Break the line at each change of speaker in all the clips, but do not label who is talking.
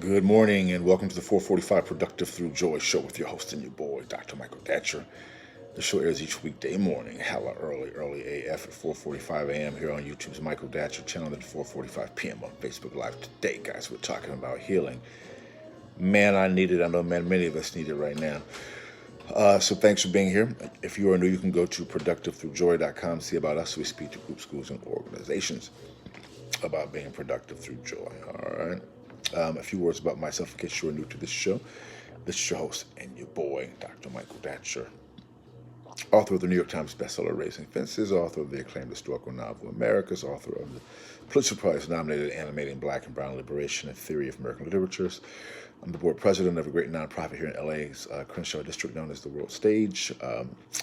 Good morning and welcome to the 445 Productive Through Joy show with your host and your boy, Dr. Michael Datcher. The show airs each weekday morning, hella early AF at 4:45 a.m. here on YouTube's Michael Datcher channel at 4:45 p.m. on Facebook Live. Today, guys, we're talking about healing. Man, I need it. I know, man, many of us need it right now. So thanks for being here. If you are new, you can go to productivethroughjoy.com, see about us. We speak to groups, schools, and organizations about being productive through joy. All right. A few words about myself in case you're new to this show. This is your host and your boy, Dr. Michael Datcher, author of the New York Times bestseller Raising Fences, author of the acclaimed historical novel Americas, author of the Pulitzer Prize nominated Animating Black and Brown Liberation and Theory of American Literatures. I'm the board president of a great nonprofit here in LA's Crenshaw district known as the World Stage.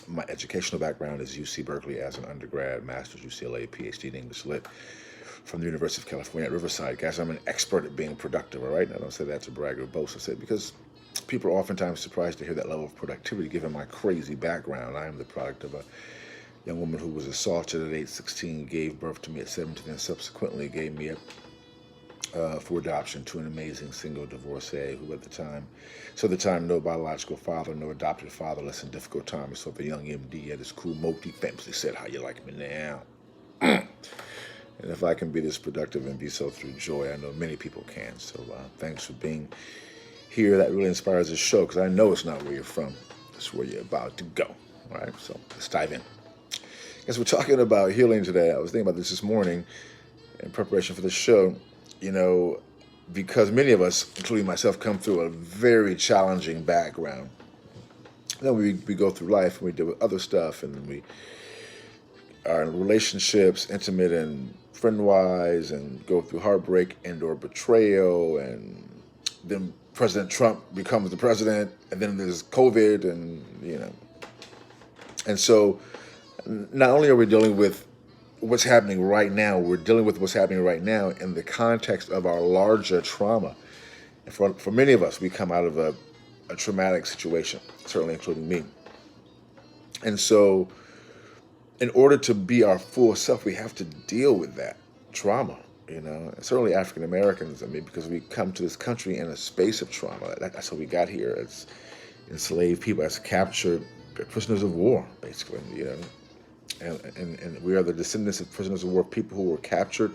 My educational background is UC Berkeley as an undergrad, master's UCLA, PhD in English Lit from the University of California at Riverside. Guys, I'm an expert at being productive, all right? And I don't say that to brag or boast. I say it because people are oftentimes surprised to hear that level of productivity given my crazy background. I am the product of a young woman who was assaulted at age 16, gave birth to me at 17, and subsequently gave me up for adoption to an amazing single divorcee who at the time, no biological father, no adopted father, less than difficult time. So the young MD at his cool multi famously said, "How you like me now?" And if I can be this productive and be so through joy, I know many people can. So thanks for being here. That really inspires this show because I know it's not where you're from. It's where you're about to go. All right, so let's dive in. As we're talking about healing today, I was thinking about this morning in preparation for the show, you know, because many of us, including myself, come through a very challenging background. Then we go through life and we deal with other stuff and we are in relationships, intimate and friend-wise, and go through heartbreak and or betrayal, and then President Trump becomes the president, and then there's COVID, and so not only are we dealing with what's happening right now, we're dealing with what's happening right now in the context of our larger trauma. And for many of us, we come out of a traumatic situation, certainly including me. And so in order to be our full self, we have to deal with that trauma, certainly African Americans. I mean, because we come to this country in a space of trauma. That's how we got here as enslaved people, as captured prisoners of war, basically, And we are the descendants of prisoners of war, people who were captured,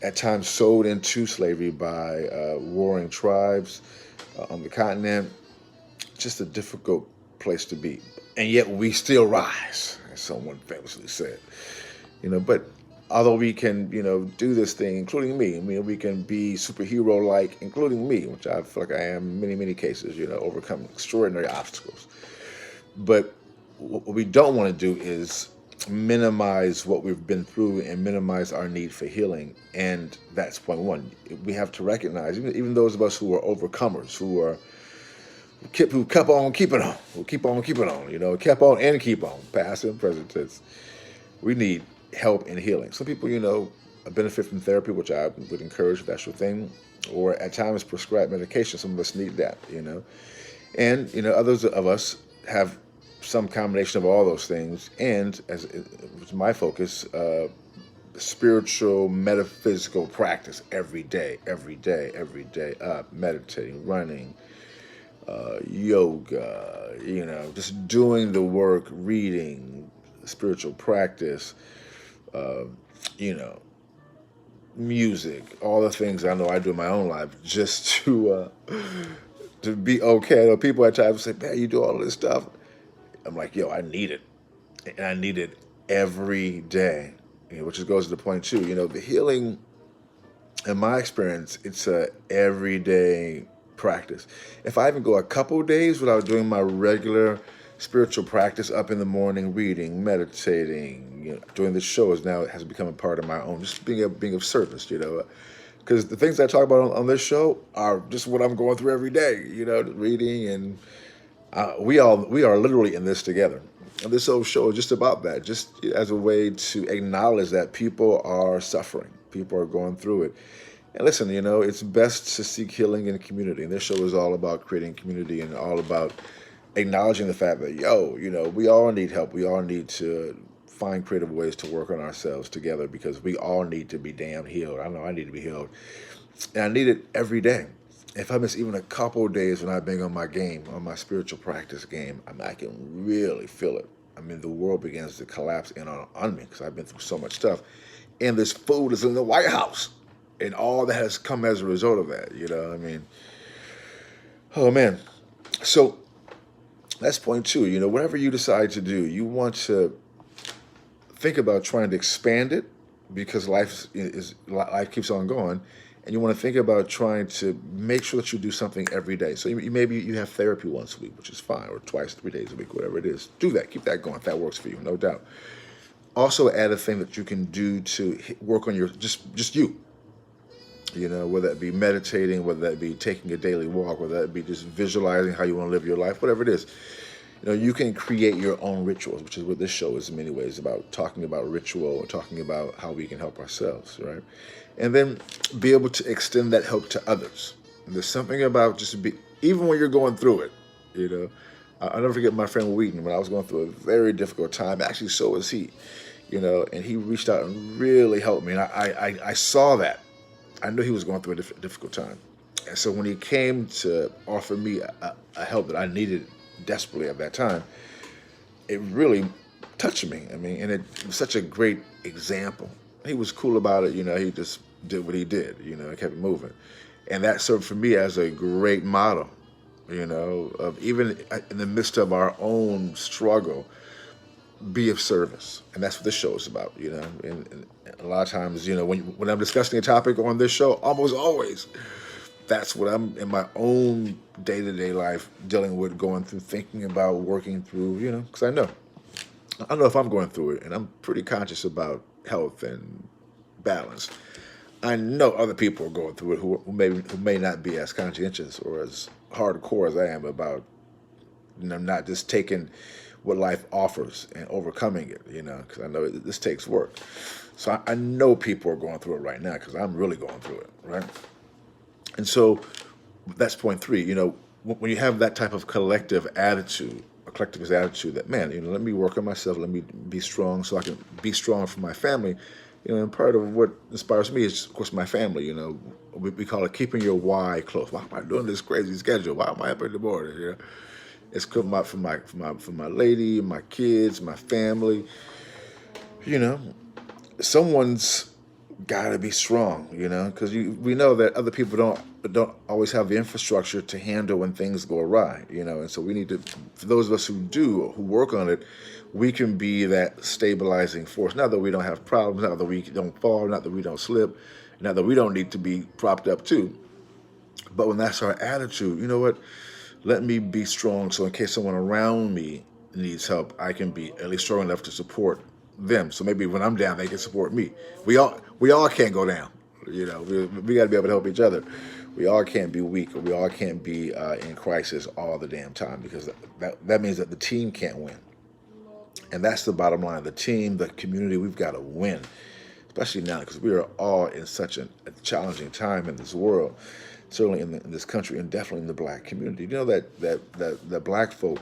at times sold into slavery by warring tribes on the continent. Just a difficult place to be. And yet we still rise, as someone famously said. But although we can, do this thing, including me, I mean, we can be superhero-like, including me, which I feel like I am in many, many cases, overcome extraordinary obstacles. But what we don't want to do is minimize what we've been through and minimize our need for healing. And that's point one. We have to recognize, even those of us who are overcomers, who kept on keeping on, who keep on keeping on, kept on and keep on, past and present tense. We need help in healing. Some people, benefit from therapy, which I would encourage if that's your thing, or at times prescribed medication. Some of us need that, And, others of us have some combination of all those things. And as it was my focus, spiritual, metaphysical practice every day, meditating, running, yoga, just doing the work, reading, spiritual practice, uh, you know, music, all the things I know I do in my own life just to be okay. I know people at times say, "Man, you do all of this stuff." I'm like, "Yo, I need it, and I need it every day." Which just goes to the point too. The healing, in my experience, it's a everyday practice. If I even go a couple of days without doing my regular spiritual practice, up in the morning, reading, meditating, doing the shows, now it has become a part of my own, just being of service, because the things I talk about on this show are just what I'm going through every day, reading, and we are literally in this together. And this whole show is just about that, just as a way to acknowledge that people are suffering, people are going through it. And listen, it's best to seek healing in community. And this show is all about creating community and all about acknowledging the fact that, we all need help. We all need to find creative ways to work on ourselves together because we all need to be damn healed. I know I need to be healed. And I need it every day. If I miss even a couple of days when I've been on my game, on my spiritual practice game, I mean, I can really feel it. I mean, the world begins to collapse in on me because I've been through so much stuff. And this food is in the White House. And all that has come as a result of that, you know? I mean, oh man. So that's point two. You know, whatever you decide to do, you want to think about trying to expand it because life keeps on going, and you want to think about trying to make sure that you do something every day. So maybe you have therapy once a week, which is fine, or twice, 3 days a week, whatever it is. Do that. Keep that going if that works for you, no doubt. Also, add a thing that you can do to work on your just you. You know, whether that be meditating, whether that be taking a daily walk, whether that be just visualizing how you want to live your life, whatever it is. You know, you can create your own rituals, which is what this show is in many ways about, talking about ritual and talking about how we can help ourselves, right? And then be able to extend that help to others. And there's something about even when you're going through it, you know. I'll never forget my friend Wheaton when I was going through a very difficult time. Actually, so was he, you know, and he reached out and really helped me. And I saw that. I knew he was going through a difficult time. And so when he came to offer me a help that I needed desperately at that time, it really touched me. I mean, and it was such a great example. He was cool about it, you know, he just did what he did, you know, and kept moving. And that served for me as a great model, you know, of even in the midst of our own struggle, be of service. And that's what this show is about, you know. And a lot of times, you know, when I'm discussing a topic on this show, almost always, that's what I'm in my own day-to-day life dealing with, going through, thinking about, working through, you know, because I know if I'm going through it, and I'm pretty conscious about health and balance. I know other people are going through it who may not be as conscientious or as hardcore as I am about, you know, not just taking what life offers and overcoming it, you know, because I know this takes work. So I know people are going through it right now because I'm really going through it, right? And so that's point three. You know, when you have that type of collective attitude, a collectivist attitude that, man, you know, let me work on myself, let me be strong so I can be strong for my family. You know, and part of what inspires me is, of course, my family. You know, we call it keeping your why close. Why am I doing this crazy schedule? Why am I up in the morning? You know, it's come out for my lady, my kids, my family. You know, someone's got to be strong, you know, because we know that other people don't always have the infrastructure to handle when things go awry, you know, and so we need to, for those of us who work on it, we can be that stabilizing force. Not that we don't have problems, not that we don't fall, not that we don't slip, not that we don't need to be propped up too, but when that's our attitude, you know what, let me be strong so in case someone around me needs help, I can be at least strong enough to support them. So maybe when I'm down, they can support me. We all can't go down. You know, we got to be able to help each other. We all can't be weak, or we all can't be in crisis all the damn time, because that means that the team can't win. And that's the bottom line. The team, the community, we've got to win, especially now because we are all in such a challenging time in this world, certainly in this country, and definitely in the black community. You know that black folk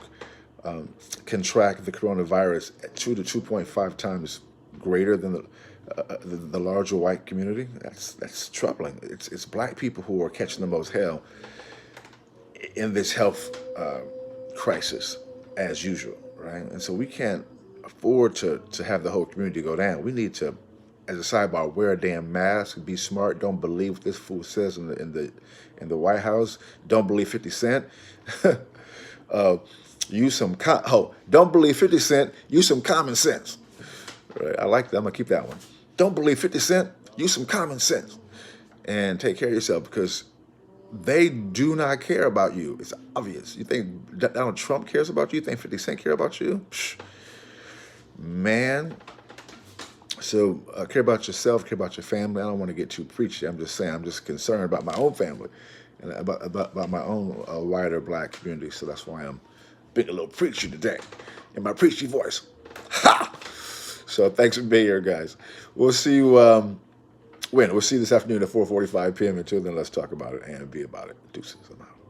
can track the coronavirus at 2 to 2.5 times greater than the larger white community. That's troubling. It's black people who are catching the most hell in this health crisis as usual, right? And so we can't afford to have the whole community go down. We need to, as a sidebar, wear a damn mask, be smart. Don't believe what this fool says in the White House. Don't believe 50 Cent. Use some don't believe 50 Cent. Use some common sense. Right? I like that. I'm gonna keep that one. Don't believe 50 Cent. Use some common sense and take care of yourself, because they do not care about you. It's obvious. You think Donald Trump cares about you? You think 50 Cent care about you? Psh, man. So care about yourself, care about your family. I don't want to get too preachy. I'm just saying, I'm just concerned about my own family and about my own wider black community. So that's why I'm being a little preachy today in my preachy voice. Ha! So thanks for being here, guys. We'll see you when? We'll see you this afternoon at 4:45 p.m. Until then, let's talk about it and be about it. Deuces. I'm out.